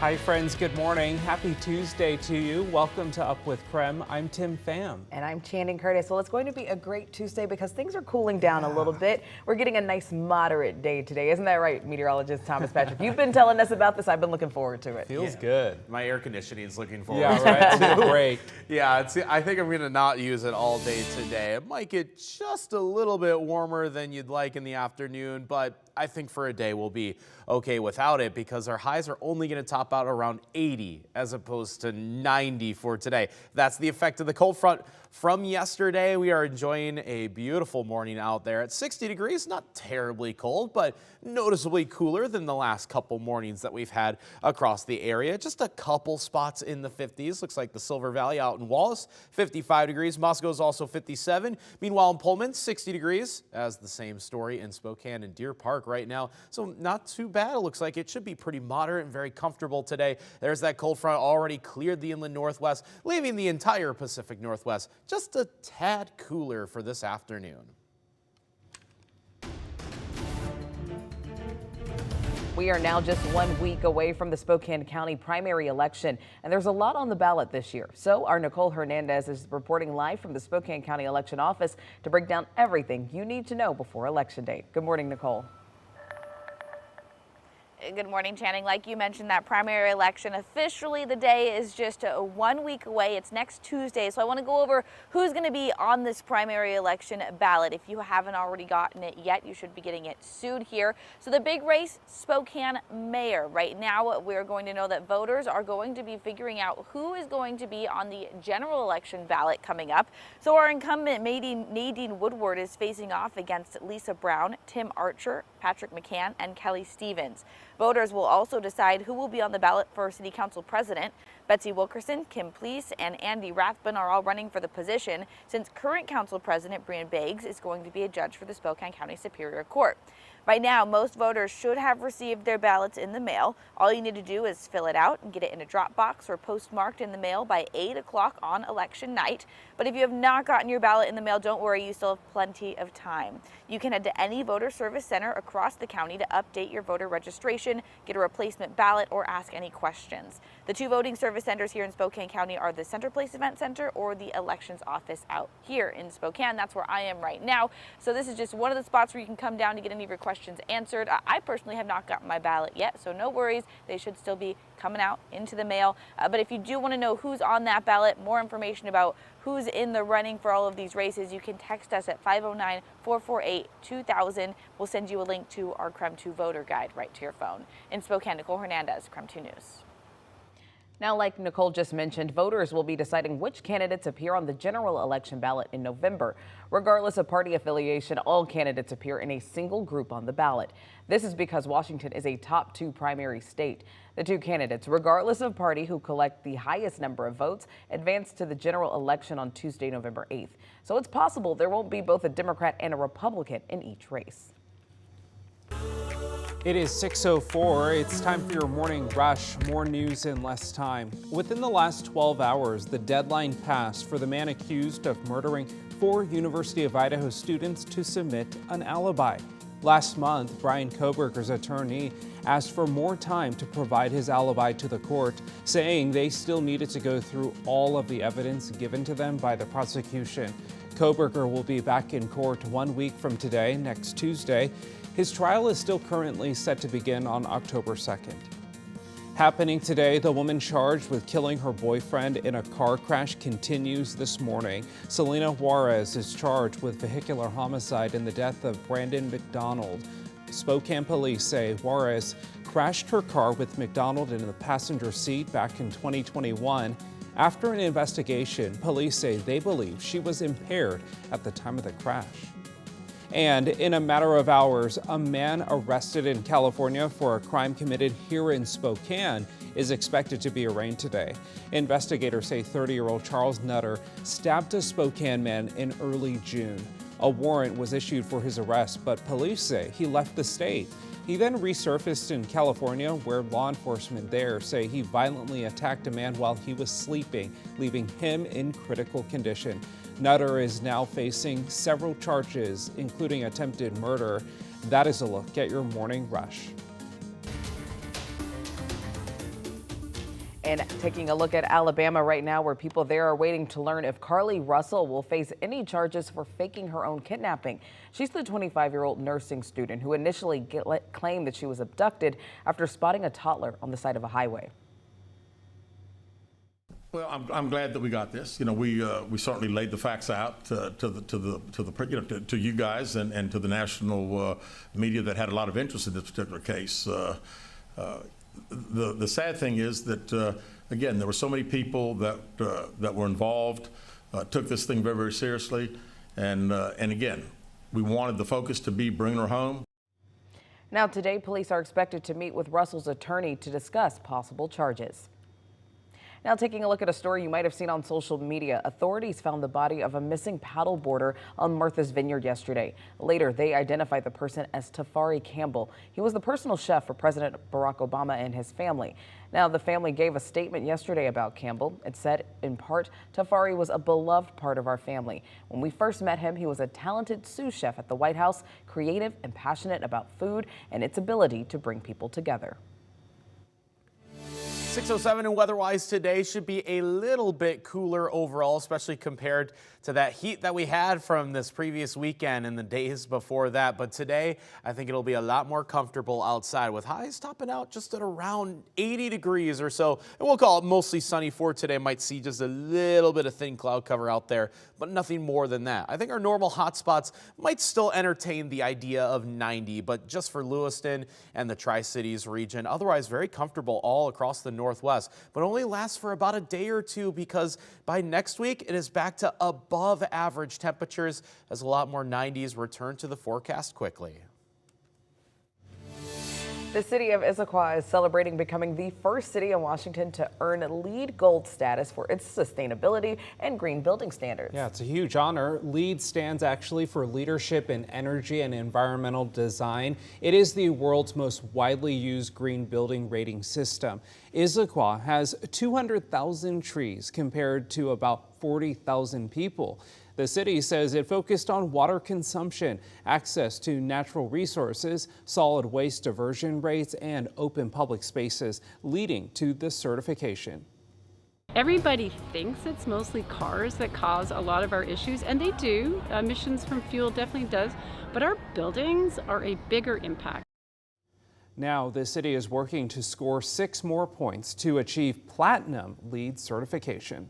Hi friends, good morning. Happy Tuesday to you. Welcome to Up with KREM. I'm Tim Pham. And I'm Channing Curtis. Well, it's going to be a great Tuesday because things are cooling down a little bit. We're getting a nice moderate day today. Isn't that right, meteorologist Thomas Patrick? You've been telling us about this. I've been looking forward to it. Feels good. My air conditioning is looking forward Yeah, to right. it. Break. Yeah, I think I'm going to not use it all day today. It might get just a little bit warmer than you'd like in the afternoon, but I think for a day we'll be okay without it because our highs are only going to top out around 80 as opposed to 90 for today. That's the effect of the cold front from yesterday. We are enjoying a beautiful morning out there at 60 degrees. Not terribly cold, but noticeably cooler than the last couple mornings that we've had across the area. Just a couple spots in the 50s. Looks like the Silver Valley out in Wallace, 55 degrees. Moscow is also 57. Meanwhile, in Pullman, 60 degrees. As the same story in Spokane and Deer Park right now. So not too bad. It looks like it should be pretty moderate and very comfortable today. There's that cold front already cleared the inland northwest, leaving the entire Pacific Northwest just a tad cooler for this afternoon. We are now just 1 week away from the Spokane County primary election, and there's a lot on the ballot this year. So our Nicole Hernandez is reporting live from the Spokane County Election Office to break down everything you need to know before Election Day. Good morning, Nicole. Good morning, Channing. Like you mentioned, that primary election, officially the day is just 1 week away. It's next Tuesday. So I want to go over who's going to be on this primary election ballot. If you haven't already gotten it yet, you should be getting it soon here. So the big race, Spokane mayor. Right now, we're going to know that voters are going to be figuring out who is going to be on the general election ballot coming up. So our incumbent Nadine Woodward is facing off against Lisa Brown, Tim Archer, Patrick McCann, and Kelly Stevens. Voters will also decide who will be on the ballot for City Council President. Betsy Wilkerson, Kim Please, and Andy Rathbun are all running for the position, since current Council President Brian Beggs is going to be a judge for the Spokane County Superior Court. By now, most voters should have received their ballots in the mail. All you need to do is fill it out and get it in a drop box or postmarked in the mail by 8 o'clock on election night. But if you have not gotten your ballot in the mail, don't worry, you still have plenty of time. You can head to any voter service center across the county to update your voter registration, get a replacement ballot, or ask any questions. The two voting service centers here in Spokane County are the Center Place Event Center or the elections office out here in Spokane. That's where I am right now. So this is just one of the spots where you can come down to get any of your questions answered. I personally have not gotten my ballot yet, so no worries. They should still be coming out into the mail. But if you do want to know who's on that ballot, more information about who's in the running for all of these races, you can text us at 509-448-2000. We'll send you a link to our KREM 2 voter guide right to your phone. In Spokane, Nicole Hernandez, KREM 2 News. Now, like Nicole just mentioned, voters will be deciding which candidates appear on the general election ballot in November. Regardless of party affiliation, all candidates appear in a single group on the ballot. This is because Washington is a top 2 primary state. The two candidates, regardless of party, who collect the highest number of votes, advance to the general election on Tuesday, November 8th. So it's possible there won't be both a Democrat and a Republican in each race. It is 6:04. It's time for your morning rush. More news in less time. Within the last 12 hours, the deadline passed for the man accused of murdering 4 University of Idaho students to submit an alibi. Last month, Brian Koberger's attorney asked for more time to provide his alibi to the court, saying they still needed to go through all of the evidence given to them by the prosecution. Koberger will be back in court 1 week from today, next Tuesday. His trial is still currently set to begin on October 2nd. Happening today, the woman charged with killing her boyfriend in a car crash continues this morning. Selena Juarez is charged with vehicular homicide in the death of Brandon McDonald. Spokane police say Juarez crashed her car with McDonald in the passenger seat back in 2021. After an investigation, police say they believe she was impaired at the time of the crash. And in a matter of hours, a man arrested in California for a crime committed here in Spokane is expected to be arraigned today. Investigators say 30-year-old Charles Nutter stabbed a Spokane man in early June. A warrant was issued for his arrest, but police say he left the state. He then resurfaced in California, where law enforcement there say he violently attacked a man while he was sleeping, leaving him in critical condition. Nutter is now facing several charges, including attempted murder. That is a look at your morning rush. And taking a look at Alabama right now, where people there are waiting to learn if Carly Russell will face any charges for faking her own kidnapping. She's the 25-year-old nursing student who initially claimed that she was abducted after spotting a toddler on the side of a highway. Well, I'm glad that we got this. You know, we certainly laid the facts out to you guys and to the national media that had a lot of interest in this particular case. The sad thing is that again, there were so many people that were involved, took this thing very, very seriously, and again, we wanted the focus to be bringing her home. Now, today, police are expected to meet with Russell's attorney to discuss possible charges. Now, taking a look at a story you might have seen on social media, authorities found the body of a missing paddleboarder on Martha's Vineyard yesterday. Later, they identified the person as Tafari Campbell. He was the personal chef for President Barack Obama and his family. Now, the family gave a statement yesterday about Campbell. It said, in part, Tafari was a beloved part of our family. When we first met him, he was a talented sous chef at the White House, creative and passionate about food and its ability to bring people together. 6:07 and weather-wise today should be a little bit cooler overall, especially compared to that heat that we had from this previous weekend and the days before that. But today, I think it'll be a lot more comfortable outside with highs topping out just at around 80 degrees or so. And we'll call it mostly sunny for today. Might see just a little bit of thin cloud cover out there, but nothing more than that. I think our normal hot spots might still entertain the idea of 90, but just for Lewiston and the Tri-Cities region. Otherwise, very comfortable all across the Northwest, but only lasts for about a day or two because by next week, it is back to above average temperatures as a lot more 90s return to the forecast quickly. The city of Issaquah is celebrating becoming the first city in Washington to earn LEED Gold status for its sustainability and green building standards. Yeah, it's a huge honor. LEED stands actually for Leadership in Energy and Environmental Design. It is the world's most widely used green building rating system. Issaquah has 200,000 trees compared to about 40,000 people. The city says it focused on water consumption, access to natural resources, solid waste diversion rates, and open public spaces, leading to this certification. Everybody thinks it's mostly cars that cause a lot of our issues, and they do. Emissions from fuel definitely does, but our buildings are a bigger impact. Now, the city is working to score 6 more points to achieve platinum LEED certification.